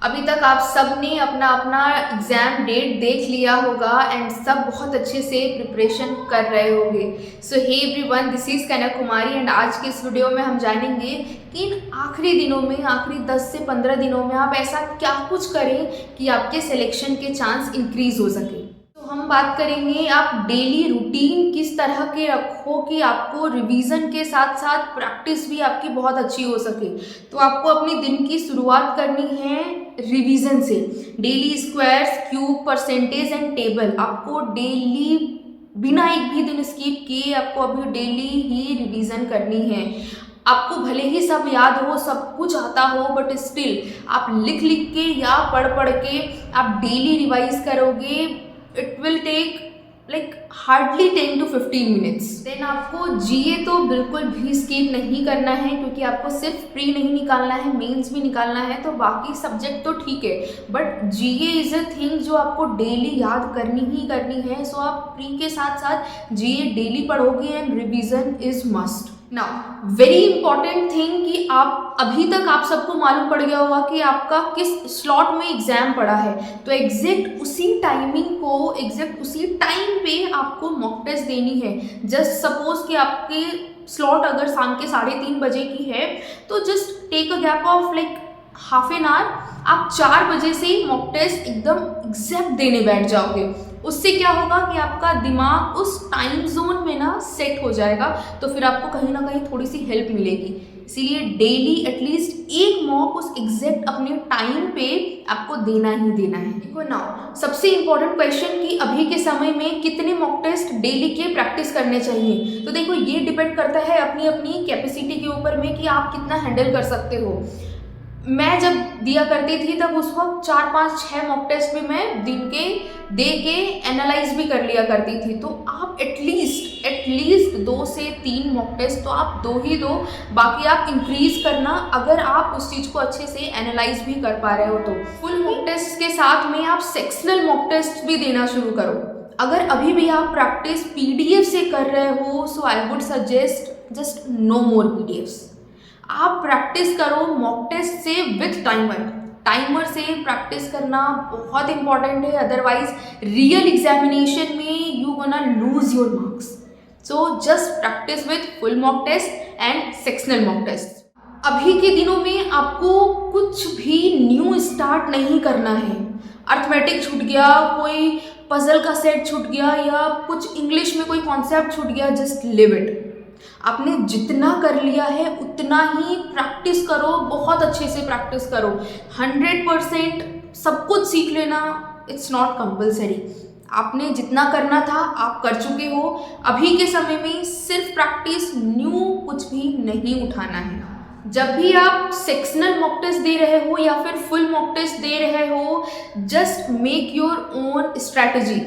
अभी तक आप सब ने अपना अपना एग्ज़ाम डेट देख लिया होगा एंड सब बहुत अच्छे से प्रिपरेशन कर रहे होंगे। So hey everyone, this is Kanak Kumari and आज के इस वीडियो में हम जानेंगे कि इन आखिरी दिनों में, आखिरी 10 से 15 दिनों में आप ऐसा क्या कुछ करें कि आपके सिलेक्शन के चांस इंक्रीज़ हो सके। तो हम बात करेंगे आप डेली रूटीन किस तरह के रखो कि आपको रिवीजन के साथ साथ प्रैक्टिस भी आपकी बहुत अच्छी हो सके। तो आपको अपनी दिन की शुरुआत करनी है रिवीजन से। Daily squares, cube, percentage and table आपको डेली बिना एक भी दिन स्किप किए आपको अभी डेली ही रिवीजन करनी है। आपको भले ही सब याद हो, सब कुछ आता हो, बट स्टिल आप लिख लिख के या पढ़ पढ़ के आप डेली रिवाइज करोगे। It will take like hardly 10 to 15 minutes. Then आपको जीए तो बिल्कुल भी स्किप नहीं करना है, क्योंकि आपको सिर्फ प्री नहीं निकालना है, मेंस भी निकालना है। तो बाकी सब्जेक्ट तो ठीक है, but GA is a thing जो आपको डेली याद करनी ही करनी है। सो आप प्री के साथ साथ जीए डेली पढ़ोगे and revision is must. Now very important thing कि आप अभी तक आप सबको मालूम पड़ गया होगा कि आपका किस स्लॉट में एग्जाम पड़ा है। तो एग्जैक्ट उसी टाइमिंग को, एग्जैक्ट उसी टाइम पे आपको मॉक टेस्ट देनी है। जस्ट सपोज कि आपके स्लॉट अगर शाम के 3:30 बजे की है, तो just take a gap of like half an hour. आप 4 बजे से मॉक टेस्ट एकदम एग्जैक्ट देने बैठ जाओगे। उससे क्या होगा कि आपका दिमाग उस टाइम जोन में ना सेट हो जाएगा, तो फिर आपको कहीं ना कहीं थोड़ी सी हेल्प मिलेगी। इसीलिए डेली एटलीस्ट एक मॉक उस एग्जैक्ट अपने टाइम पे आपको देना ही देना है। देखो नाउ सबसे इंपॉर्टेंट क्वेश्चन कि अभी के समय में कितने मॉक टेस्ट डेली के प्रैक्टिस करने चाहिए। तो देखो ये डिपेंड करता है अपनी अपनी कैपेसिटी के ऊपर में कि आप कितना हैंडल कर सकते हो। मैं जब दिया करती थी तब उस वक्त 4, 5, 6 मॉक टेस्ट भी मैं दिन के दे के एनालाइज भी कर लिया करती थी। तो आप एटलीस्ट 2 से 3 मॉक टेस्ट तो आप दो ही दो, बाकी आप इंक्रीज करना अगर आप उस चीज़ को अच्छे से एनालाइज भी कर पा रहे हो। तो फुल मॉक टेस्ट के साथ में आप सेक्शनल मॉक टेस्ट भी देना शुरू करो। अगर अभी भी आप प्रैक्टिस पीडीएफ से कर रहे हो, so I would suggest just no more PDFs. आप प्रैक्टिस करो मॉक टेस्ट से विथ टाइमर से प्रैक्टिस करना बहुत इंपॉर्टेंट है। अदरवाइज रियल एग्जामिनेशन में you gonna lose your marks. So just practice with full mock test and sectional mock test. अभी के दिनों में आपको कुछ भी न्यू स्टार्ट नहीं करना है। अर्थमेटिक छूट गया, कोई पजल का सेट छूट गया, या कुछ इंग्लिश में कोई कॉन्सेप्ट छूट गया, जस्ट लिव इट। आपने जितना कर लिया है उतना ही प्रैक्टिस करो, बहुत अच्छे से प्रैक्टिस करो। 100% सब कुछ सीख लेना इट्स नॉट कंपल्सरी। आपने जितना करना था आप कर चुके हो। अभी के समय में सिर्फ प्रैक्टिस, न्यू कुछ भी नहीं उठाना है। जब भी आप सेक्शनल मॉक टेस्ट दे रहे हो या फिर फुल मॉक टेस्ट दे रहे हो, just make your own strategy.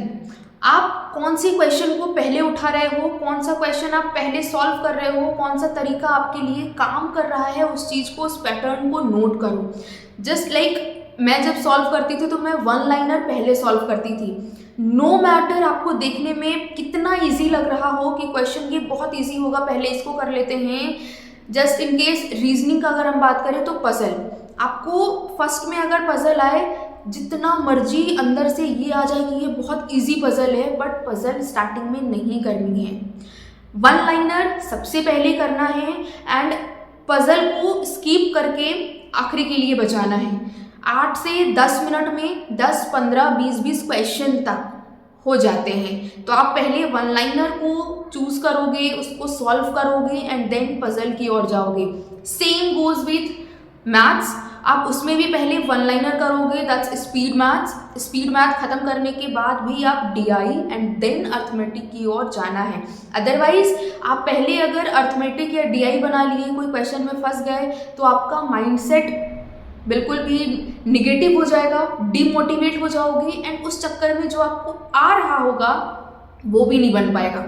आप कौन सी क्वेश्चन को पहले उठा रहे हो, कौन सा क्वेश्चन आप पहले सॉल्व कर रहे हो, कौन सा तरीका आपके लिए काम कर रहा है, उस चीज़ को, उस पैटर्न को नोट करो। जस्ट लाइक मैं जब सॉल्व करती थी तो मैं 1 लाइनर पहले सॉल्व करती थी। नो मैटर आपको देखने में कितना ईजी लग रहा हो कि क्वेश्चन ये बहुत ईजी होगा, पहले इसको कर लेते हैं। जस्ट इन केस रीजनिंग का अगर हम बात करें तो पजल, आपको फर्स्ट में अगर पजल आए, जितना मर्जी अंदर से ये आ जाए कि ये बहुत इजी पजल है, बट पजल स्टार्टिंग में नहीं करनी है। 1 लाइनर सबसे पहले करना है एंड पजल को स्किप करके आखिरी के लिए बचाना है। 8 से 10 मिनट में 10, 15, 20 क्वेश्चन तक हो जाते हैं। तो आप पहले 1 लाइनर को चूज करोगे, उसको सॉल्व करोगे एंड देन पजल की ओर जाओगे। सेम गोज विथ मैथ्स, आप उसमें भी पहले 1 लाइनर करोगे, that's speed maths. Speed math खत्म करने के बाद भी आप डीआई एंड देन अर्थमेटिक की ओर जाना है। अदरवाइज आप पहले अगर अर्थमेटिक या डीआई बना लिए, कोई क्वेश्चन में फंस गए, तो आपका माइंडसेट बिल्कुल भी निगेटिव हो जाएगा, डिमोटिवेट हो जाओगे एंड उस चक्कर में जो आपको आ रहा होगा वो भी नहीं बन पाएगा।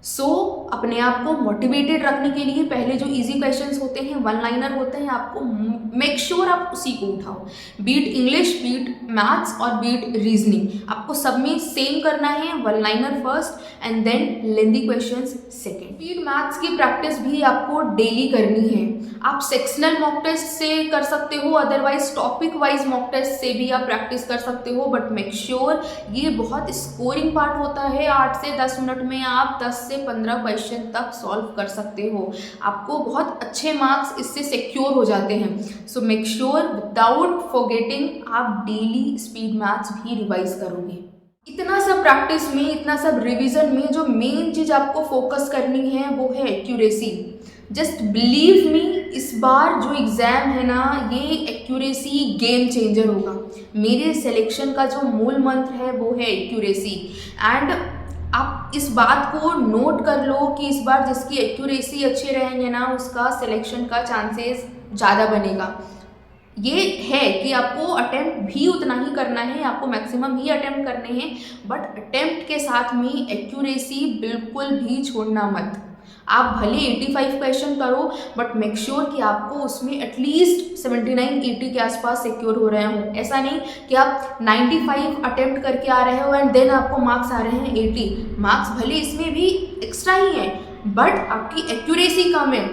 सो अपने आप को मोटिवेटेड रखने के लिए पहले जो इजी क्वेश्चंस होते हैं, वन लाइनर होते हैं, आपको मेक श्योर आप उसी को उठाओ। बीट इंग्लिश, बीट मैथ्स और बीट रीजनिंग, आपको सब में सेम करना है, one liner first and then lengthy questions second. Beat maths की प्रैक्टिस भी आपको डेली करनी है। आप सेक्शनल मॉक टेस्ट से कर सकते हो, otherwise topic wise mock test से भी आप प्रैक्टिस कर सकते हो, बट मेक श्योर ये बहुत स्कोरिंग पार्ट होता है। 8 से 10 मिनट में आप 10 से 15 क्वेश्चन तक सॉल्व कर सकते हो, आपको बहुत अच्छे मार्क्स इससे सिक्योर हो जाते हैं। So make sure without forgetting आप डेली स्पीड मैथ्स भी रिवाइज करोगे। इतना सब प्रैक्टिस में, इतना सब रिवीजन में जो मेन चीज़ आपको फोकस करनी है वो है एक्यूरेसी। जस्ट बिलीव मी, इस बार जो एग्ज़ाम है ना, ये एक्यूरेसी गेम चेंजर होगा। मेरे सिलेक्शन का जो मूल मंत्र है वो है एक्यूरेसी। एंड आप इस बात को नोट कर लो कि इस बार जिसकी एक्यूरेसी अच्छे रहेंगे ना, उसका सिलेक्शन का चांसेस ज़्यादा बनेगा। ये है कि आपको अटेम्प्ट भी उतना ही करना है, आपको मैक्सिमम ही अटेम्प्ट करने हैं, बट अटेम्प्ट के साथ में एक्यूरेसी बिल्कुल भी छोड़ना मत। आप भले 85 क्वेश्चन करो, बट मेक श्योर कि आपको उसमें एटलीस्ट 79-80 के आसपास सिक्योर हो रहे हों। ऐसा नहीं कि आप 95 अटेम्प्ट करके आ रहे हो एंड देन आपको मार्क्स आ रहे हैं 80। मार्क्स भले इसमें भी एक्स्ट्रा ही हैं, बट आपकी एक्यूरेसी कम है।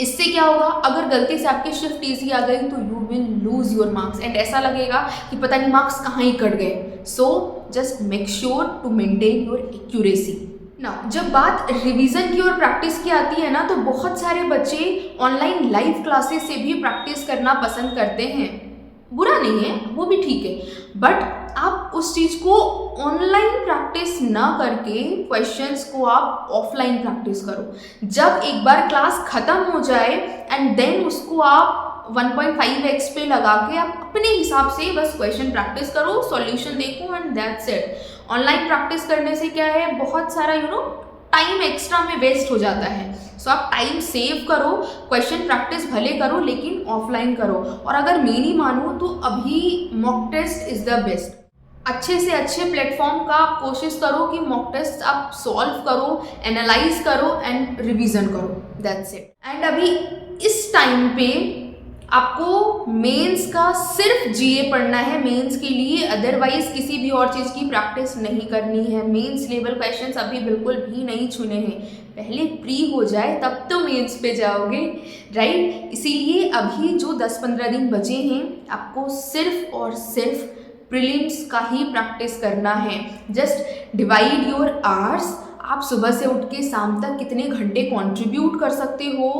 इससे क्या होगा, अगर गलती से आपकी शिफ्ट ईजी आ गई तो you will lose your marks and ऐसा लगेगा कि पता नहीं मार्क्स कहाँ ही कट गए। So just make sure to maintain your accuracy. ना जब बात रिवीजन की और प्रैक्टिस की आती है ना, तो बहुत सारे बच्चे ऑनलाइन लाइव क्लासेस से भी प्रैक्टिस करना पसंद करते हैं। बुरा नहीं है, वो भी ठीक है, बट आप उस चीज़ को ऑनलाइन प्रैक्टिस ना करके क्वेश्चंस को आप ऑफलाइन प्रैक्टिस करो। जब एक बार क्लास ख़त्म हो जाए एंड देन उसको आप 1.5x पे लगा के आप अपने हिसाब से बस क्वेश्चन प्रैक्टिस करो, सॉल्यूशन देखो and that's it. Online practice करने से क्या है, बहुत सारा टाइम एक्स्ट्रा में वेस्ट हो जाता है। सो आप टाइम सेव करो, क्वेश्चन प्रैक्टिस भले करो लेकिन ऑफलाइन करो। और अगर मेरी मानो तो अभी mock test is the best. अच्छे से अच्छे प्लेटफॉर्म का आप कोशिश करो कि मॉक टेस्ट आप सॉल्व करो, एनालाइज करो एंड रिवीजन करो, दैट्स इट। एंड अभी इस टाइम पे आपको मेंस का सिर्फ जीए पढ़ना है मेंस के लिए, अदरवाइज किसी भी और चीज़ की प्रैक्टिस नहीं करनी है। मेंस लेवल क्वेश्चंस अभी बिल्कुल भी नहीं छूने हैं, पहले प्री हो जाए तब तो मेंस पे जाओगे, राइट। इसीलिए अभी जो 10-15 दिन बचे हैं आपको सिर्फ और सिर्फ प्रीलिम्स का ही प्रैक्टिस करना है। जस्ट डिवाइड योर आवर्स, आप सुबह से उठ के शाम तक कितने घंटे कंट्रीब्यूट कर सकते हो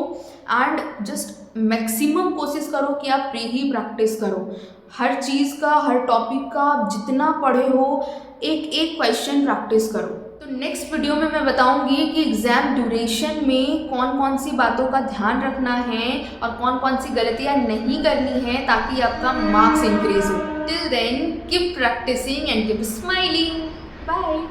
एंड जस्ट मैक्सिमम कोशिश करो कि आप प्री ही प्रैक्टिस करो। हर चीज़ का, हर टॉपिक का आप जितना पढ़े हो एक एक क्वेश्चन प्रैक्टिस करो। तो नेक्स्ट वीडियो में मैं बताऊंगी कि एग्ज़ाम ड्यूरेशन में कौन कौन सी बातों का ध्यान रखना है और कौन कौन सी गलतियां नहीं करनी है ताकि आपका मार्क्स इंक्रीज हो। Till then keep practising and keep smiling. Bye.